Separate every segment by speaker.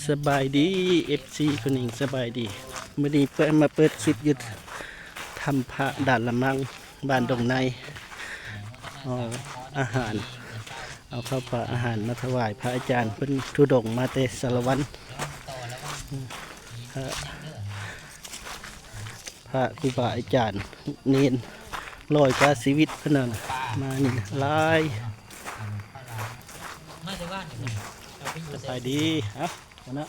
Speaker 1: สบายดี FC คนหนึ่งสบายดีมื่อนี้มาเปิดคลิปยุดทำพระด่านละมังบ้านดงในเอาอาหารเอาข้าวปลาอาหารมาถวายพระอาจารย์เพิ่นทุดงมาเตสารวันพระครูบาอาจารย์เนียนลอยกาชีวิตเพิ่นน่ะมานี่หลายสบายดีครับนะ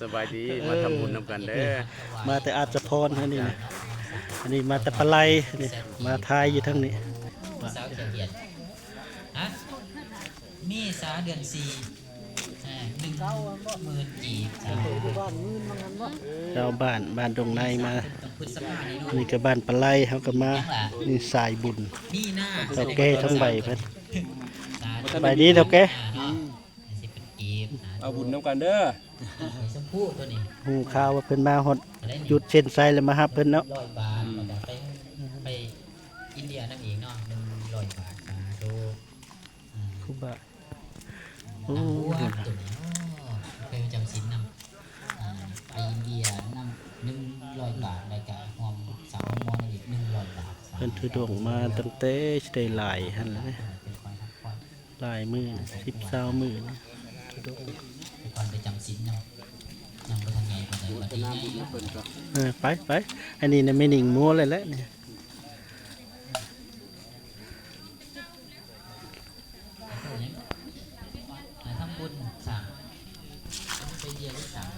Speaker 2: สบายดีมาทำบุญนำกันเด้อ
Speaker 1: มาแต่อาจจะพรนะนี่นะอันนี้มาแต่ปลาไหลนี่มาทายอยู่ทั้งนี้
Speaker 3: สาวเดือนฮะมีสาเดือนสี่10,000 กีบ
Speaker 1: เจ้าบ้านดงในมา
Speaker 3: พุทธสภานี่
Speaker 1: นี่ก็บ้านปลาไหลเขาก็มานี่สายบุญ
Speaker 3: มีหน้า
Speaker 1: เท่าแก่ทั้งใบเพิ่นสบายดีเท่าแก่
Speaker 3: สิเป็นกีบ
Speaker 2: เอาบุญนำกันเด้อ
Speaker 3: ชมพู่ตัวนี้
Speaker 1: หูข่าวว่าเพิ่นมาฮอดจุดเส้นไซแล้วมาฮับเพิ่นเนาะ
Speaker 3: 100 บาทแล้วก็ไปอินเดียนั่นเองเนาะ100 บาทสาธุ
Speaker 1: ครูบา
Speaker 3: โอ้ตัวนี้ไปจำศีลนำไปอินเดียนำ100 บาทแล้วก็หอมสาวมอนอีก100 บาท
Speaker 1: เพิ่นทุดงมาตั้งแต่ได้หลายหั่นแหละหลายมื้อ10-20มื้อนะทุดง
Speaker 3: ไปก่อนไปจำศีลเนาะยังไปทางไงไปไหนวันนี้ไง
Speaker 1: ไปอันนี้น่ะไม่นิ่งมัวเลยแหละนี่
Speaker 3: ทำบุญสั่งไปเดียร์สั่ง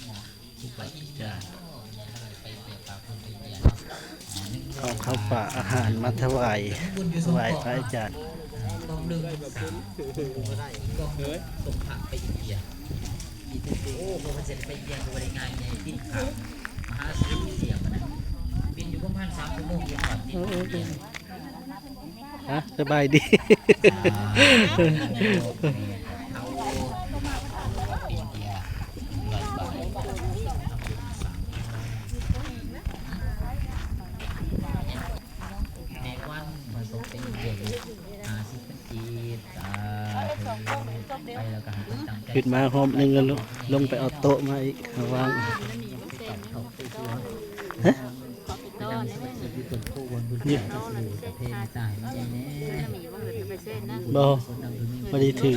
Speaker 3: หมอทุกไปอินเดียไปเปียกปากคนไปเดียร์
Speaker 1: เอาข้าวปลาอาหารมาถวายพระอาจารย์
Speaker 3: กอง1 3กองส่งผักไปอินเดียโอ้พอมันเสร็จไปอินเดียก็บริงานใหญ่ปิ้นผักมหาศาลเสียมันนะบินอยู่ประมาณ3 ชั่วโมงเดียวก่อนที่อินเดีย
Speaker 1: ฮะสบายดี
Speaker 3: เอาอินเดีย100 บาทในวันมาส่งเป็นเดือน50 กีบไปแล้วก็ให้คนตั้งใจ
Speaker 1: ขึ้นมาหอมหนึ่งกันลงไปเอาโต๊ะมาอีกวางฮะนี่บ่มาดีถือ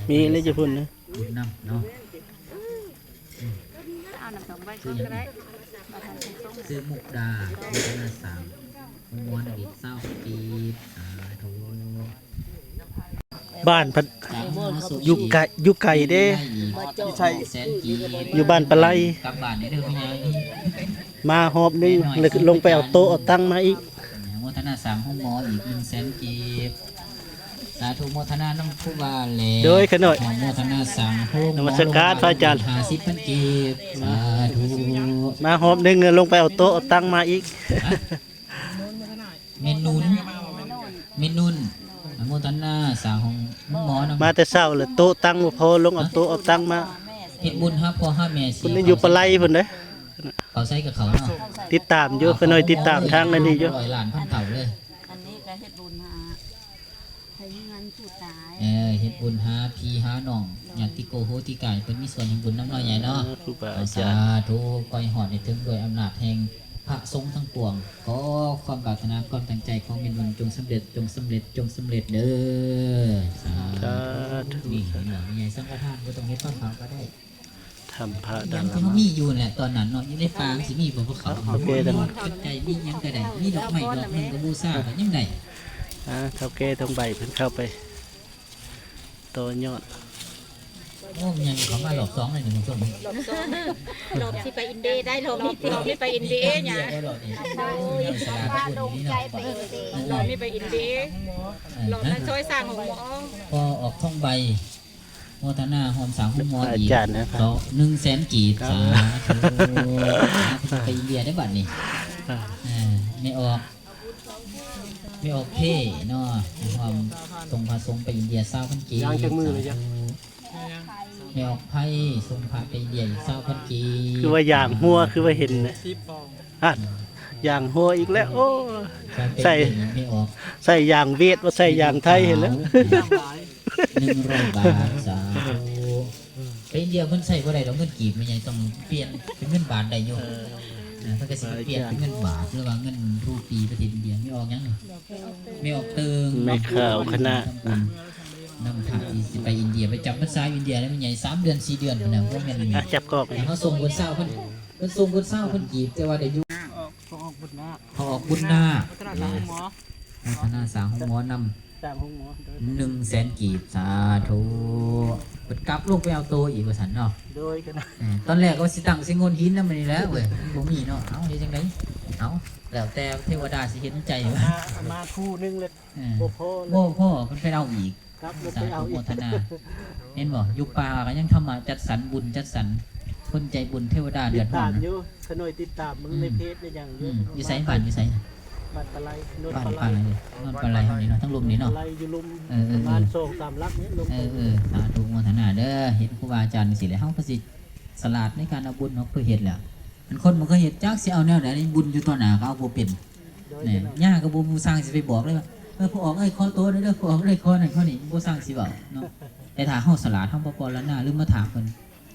Speaker 1: มีอะไรจะพูดนะ
Speaker 3: บุญนำเนาะซื้อมุกดาบุญนาสามม้วนอดีตเศร้าปีถู
Speaker 1: บ้านพัดอยู่ไก่เด้อยู่บ้านปลาไหล
Speaker 3: กลับบ้านได้เด้อพี่ใหญ่
Speaker 1: มาหอบหนึงแล้วลงไปเอาโต๊ะเอาตั้งมาอีก
Speaker 3: โมทนาสั่งห้องหมออีก100,000 กีบสาธุโมทนาน้ำผู้บาเล
Speaker 1: โดยขน่อย
Speaker 3: โมทนาสั่งห้องหม
Speaker 1: น
Speaker 3: อ
Speaker 1: มัสการพระอาจารย์
Speaker 3: 50,000 กีบสาธุ
Speaker 1: มาหอบหนึงลงไปเอาโต๊ะเอาตั้งมาอีก
Speaker 3: เมนุนโมทนาสั่งห้องหมอน้ำ
Speaker 1: มาแต่เช้าเลยโต๊ะตั้งบ่พอลงเอาโต๊ะเอาตั้งมา
Speaker 3: เฮ็ดบุญครับพ่อห้าแม่สิ
Speaker 1: คุณนี่อยู่ปลาไหลพุ่นเด้อ
Speaker 3: เขาใส่กับเขาเนาะ
Speaker 1: ติดตามอยู่ขน่อยติดตามทางอันนี้อยู่
Speaker 3: 100 ล้านพันเท่าเลย
Speaker 4: อันนี้ก็เฮ็ดบุญหาให้เงินผู้ตาย
Speaker 3: เฮ็ดบุญหาพี่หาน้องญาติโกโหติกายเพิ่นมีส่วนแห่งบุญน้ำน้อยใหญ่เนาะ
Speaker 1: ครูบาอา
Speaker 3: สา
Speaker 1: จารย์
Speaker 3: ธุก้อยหอดในถึงด้วยอำนาจแห่งพระสงฆ์ทั้งปวงขอความปรารถนาความตั้งใจของเมนวันจงสำเร็จเด้อสา
Speaker 1: สา
Speaker 3: ธุ
Speaker 1: ธุ
Speaker 3: นี่เหนือใหญ่สังฆทานบ่ต้องเฮ็ดต้นเขาก็ได้
Speaker 1: ทำพระดั
Speaker 3: ยัง งที่มันมีอยู่แหละตอนนั้นเนาะอยู่ในป่าสิมีบ่พวกเขา
Speaker 1: โอเคดัง
Speaker 3: ปัจจัยมีหยังก็ได้มีดอกไม้ดอกหนึงก็บูชาก็ยังได้
Speaker 1: เท่าแก่ต้องใบเพิ่นเข้าไปโตยอด
Speaker 3: โอ้มันยังเขามารอบ2เลยนี่คุณผู้ชม
Speaker 4: หลบที่ไปอินเดียได้หลบนี่ไปอินเดียเนี่ย
Speaker 3: หลบนี่
Speaker 4: หลบนี่ไปอินเดียหลบนั้นช่วยสร้างของหมอ
Speaker 3: พอออกท่องใบโมทนาหอมสามหอมมอ
Speaker 1: อา
Speaker 3: อีก
Speaker 1: จารย์นะครับ
Speaker 3: 100,000 กีบสาธุไปอินเดียได้บัดนี่ไม่ออกเพ่เนาะความทรงพระทรงไปอินเดีย20,000 กีบยังจังมือเลยจ้ะไม่ออกไพ่ทรงพระไปอินเดีย20,000 กีบ
Speaker 1: คือว่าอย่างหัวคือว่าเห็นนะอย่างหัวอีกแล้วโอ้ใส่
Speaker 3: ไม่ออก
Speaker 1: ใส่อย่างเวียดว่าใส่อย่างไทยเห็นแล้ว
Speaker 3: 100 บาทสาธุไปอิน เดียเพิ่นใช้บ่ได้ดอกเงินกีบมันยังต้องเปลี่ยนเป็นเงินบาทได้อยู่เพิ่นก็สิเปลี่ยนเป็นเงินบาทหรือว่าเงินรูปีประเทศอินเดียไม่ออกหยังนี่ไม่ออกเติง
Speaker 1: ไม่ข่าวคณะ
Speaker 3: นำทางสิไปอินเดียไปจำพรรษาอินเดียแล้วมันใหญ่3 เดือน 4 เดือนพุ่นน่ะบ่แม่นนี่
Speaker 1: อ่ะจับกรอบ
Speaker 3: แต่เขาส่งคนเศร้าเพิ่นส่งคนเศร้าเพิ่นกีบแต่ว่าได้อยู่พอออกบุญนาพัฒนาสร้างห้องหมอนำ
Speaker 1: ตามห้องหมอ
Speaker 3: 100,000 กีบสาธุเปิดกลับลงไปเอาโตอีกว่าซั่นเนาะ
Speaker 1: โดยกันนะ
Speaker 3: ตอนแรกก็สิตั้งสิงนหินนำมันนี่แหล้วเว้ยบ่มีเนาะเอ้าเฮ็ดจังได๋เอ้าแล้วแต่เทวดาสิเห็นใจว่า
Speaker 1: มาคู่นึงเลย
Speaker 3: เออ
Speaker 1: บ่พอเลย
Speaker 3: บ่พ่อเพิ่นไปเอาอีก
Speaker 1: ครับบ่
Speaker 3: สา
Speaker 1: ไปเอา
Speaker 3: ธุ
Speaker 1: อี
Speaker 3: โม
Speaker 1: ก
Speaker 3: ทนาเห็นบ่อยู่ป่าก็ยังทำมาจัดสรรบุญจัดสรรคนใจบุญเทวดาเดื
Speaker 1: ติ
Speaker 3: อ
Speaker 1: ด
Speaker 3: ดร้อ
Speaker 1: ตาม
Speaker 3: น
Speaker 1: อยู่ขน่อยติดตามมึงในเพจในอย่างเยอะ
Speaker 3: อยู่ไสบ้านอยู่ไส
Speaker 1: บ้านปลาไหลโนน
Speaker 3: บ้าน
Speaker 1: ปลาไหล
Speaker 3: ปลาไหลเฮานี่เนาะทั้งลุมนี่
Speaker 1: ปลา
Speaker 3: เนาะ
Speaker 1: ไหลอยู่ลุม
Speaker 3: เออ
Speaker 1: ประมาณ2-3ลักเนี่ยลง
Speaker 3: เอ
Speaker 1: ไป
Speaker 3: อสาธุโมทนาเด้อเห็นครูบาอาจารย์สิแหละเฮาก็สิสลาดในการเอาบุญเนาะคือเฮ็ดแล้วมันคนบ่เคยเฮ็ดจักสิเอาแนวใดบุญอยู่ต่อหน้าก็เอาบ่เป็น
Speaker 1: โดย
Speaker 3: นี่
Speaker 1: กันนะ
Speaker 3: ย่าก็บ่มูสร้างสิไปบอกเลยว่าผู้ออกขอโตเด้อผู้ออกขอนั่นขอนี่บ่สร้างสิเว้าเนาะแต่ถ้าเฮาสลาดเฮาบ่ปรณาหรือมาถามเพิ่น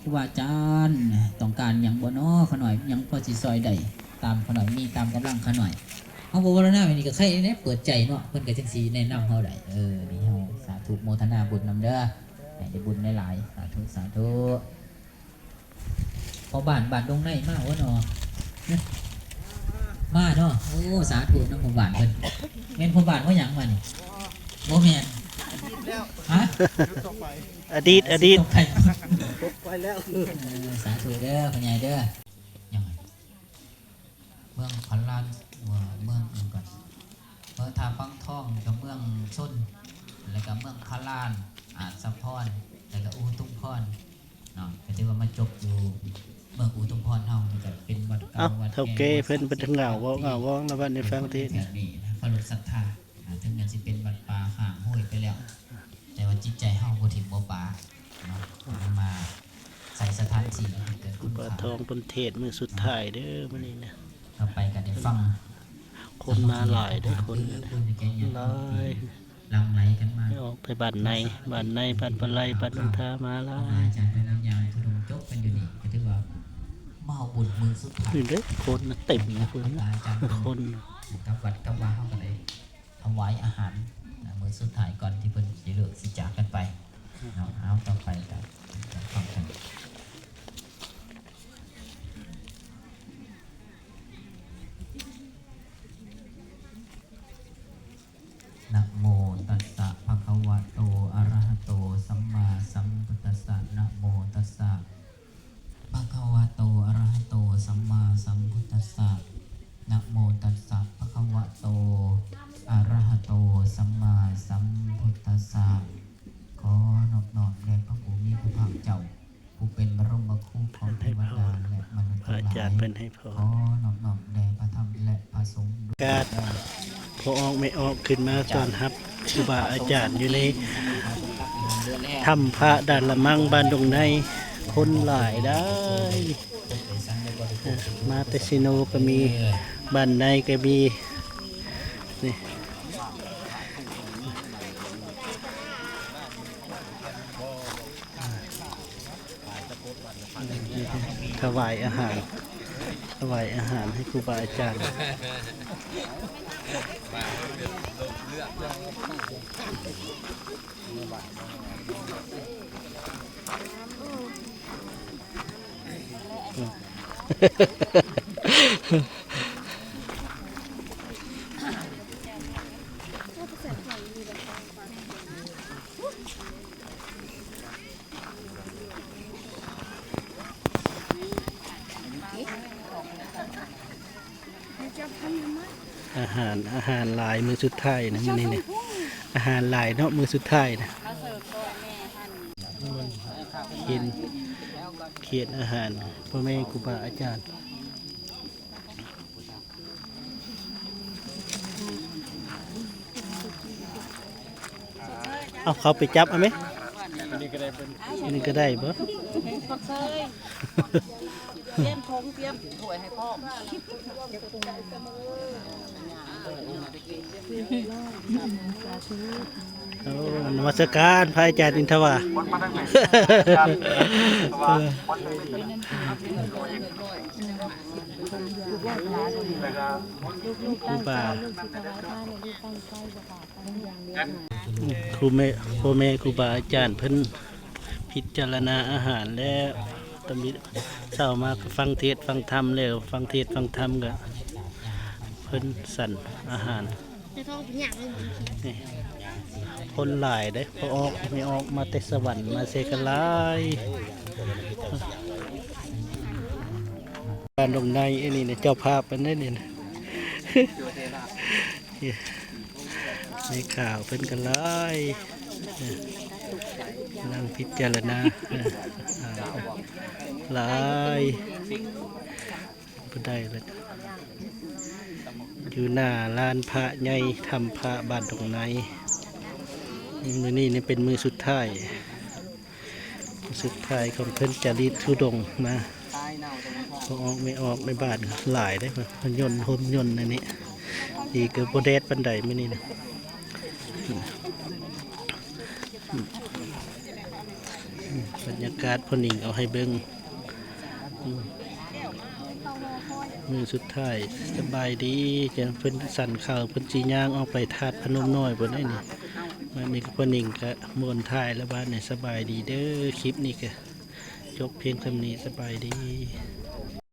Speaker 3: ครูบาอาจารย์ต้องการหยังบ่น้อขะหน่อยหยังพอสิซอยได้ตามขะหน่อยมีตามกำลังขะหน่อยเฮาบ่ปรณาแบบนี้ก็ใครแน่เปิดใจเนาะเพิ่นก็จังสิแนะนำเฮาได้นี่เฮาสาธุโมทนาบุญนำเด้อให้ได้บุญหลายๆสาธุสาธุพอบ้านดงในมาว่าเนาะมาเนาะโอ้สาธุน้ำผมบ้านเพิ่นแม่นผมบ้านว่าหยังวะนี่บ่แม่นฮะ
Speaker 1: อดีต
Speaker 3: ตกไป
Speaker 1: พบไปแล้ว
Speaker 3: สาธุเด้อพ่อใหญ่เด้อยังไงเมืองพันล้านเมืองอื่นก่อนเมืองทาฟังทองกับเมืองชนแล้วก็เมืองพะลานอาจสะพรแล้วก็อูตุ้มพรเนาะก็ถือว่ามาจบอยู่เมืองอูตุ้มพรเฮานี่ก็เป็นวัด
Speaker 1: เอ้า
Speaker 3: เก่าวัด
Speaker 1: เท่าแก่เพิ่นเป็นเหงาเว้าแล้ววันในฟังเทศ
Speaker 3: แบบนี้นะพระรุศรัทธาถึงแม้สิเป็นวัดป่าห่างห้วยไปแล้ว แต่ว่าจิตใจเฮาบ่ถิ่มบ่ปาเนาะมาใส่สถานที่ให้เกิดคุณ
Speaker 1: ปลา
Speaker 3: ค่า
Speaker 1: ทองเพิ่นเทศมื้อสุดท้ายเด้อมื้อนี้นะ
Speaker 3: ต่อไปก็ได้ฟัง
Speaker 1: คนมาหลายเด้อคนหลาย
Speaker 3: ลังไหลกันมา
Speaker 1: ออกไปบ้านในบ้านปลาไหลบ้านนนทามาหลา
Speaker 3: อาย จารย์เป็นวิญญาณทุดงจบกันอยู่นี่ก็ถือว่าเมาบุญมือสุดท้าย
Speaker 1: นี่เด้อคนน่ะเต็มนะเพิ่น
Speaker 3: อาจารย์
Speaker 1: คน
Speaker 3: กับวัดกับว่าเฮาก็ได้ถวายอาหารมื้อสุดท้ายก่อนที่เพิ่นสิเลิกสิจากกันไปเนาะเอาต่อไปก็ฟังกัน นะโมตัสสะภะคะวะโตอะระหะโตสัมมาสัมพุทธัสสะนะโมตัสสะภะคะวะโตอะระหะโตสัมมาสัมพุทธัสสะนะโมตัสสะภะคะวะโตอะระหะโตสัมมาสัมพุทธัสสะขอนอบน้อมแด่พระผู้มีพระภาคเจ้าผู้เป็นบรมครูของเทวดาและมนุษย์
Speaker 1: พระ
Speaker 3: ทั้งห
Speaker 1: อาจา
Speaker 3: ลาร
Speaker 1: ย์
Speaker 3: ย
Speaker 1: เพิ่นให้พร
Speaker 3: ขอนอบน้อมแด่พระธรรมและพระสงฆ์ด้วย
Speaker 1: การพอออกไม่ออกขึ้นมาต้อนรับครูบาอาจารย์อยู่ในถ้ำพระด่านละมังบ้านดงในคนหลายได้มาแต่ซิโนก็มีบ้านในก็มีนี่ถวายอาหารให้ครูบาอาจารย์ อาหารหลายมือสุดท้ายนะมื้อนี้เนี่ยอาหารหลายเนาะมือสุดท้ายนะเขียนอาหารพ่อแม่ครูบาอาจารย์เอาเขาไปจับเอาไหมอันนี้ก็ได้บ่
Speaker 5: เตรียมทงเตรียมถ้วยให้พ่อ
Speaker 1: โอ้นมัสการพระอาจารย์อินทวาครูบาครูแม่พ่อแม่ครูบาอาจารย์เพิ่นพิจารณาอาหารแล้วตอนนี้เช้ามาก็ฟังเทศน์ฟังธรรมแล้วฟังเทศน์ฟังธรรมก็เพิ่นสั่นอาหารนี่คนหลายได้พอออกไม่ออกมาแต่สวรรค์มาเสกหลายการลงในไอ้นี่เนี่ยเจ้าภาพเป็นได้เนี่ยนะในข่าวเป็นกันหลายนั่งพิจารณาหลายก็ได้เลยอยู่หน้าลานพระใหญ่ทำพระบ้านตรงไหนมือนี้นี่เป็นมือสุดท้ายของเพิ่นจาริตทุดงค์มาพอออกไม่ออกในบ้านหลายได้มันยนต์ห่มยนต์อันนี้ดีเกิดโบเดสบันไดไม่นี่นะบรรยากาศพอนิ่งเอาให้เบิ้งมือสุดท้ายสบายดีจะเพิ่นสั่นข่าวเพิ่นจีย่างออกไปทาดพนมน้อยบนไอ้นี่มันนี่ก็พอนิ่งก็มวนถ่ายแล้วบ้านเนี่ยสบายดีเด้อคลิปนี้ก็จบเพียงเท่านี้สบายดี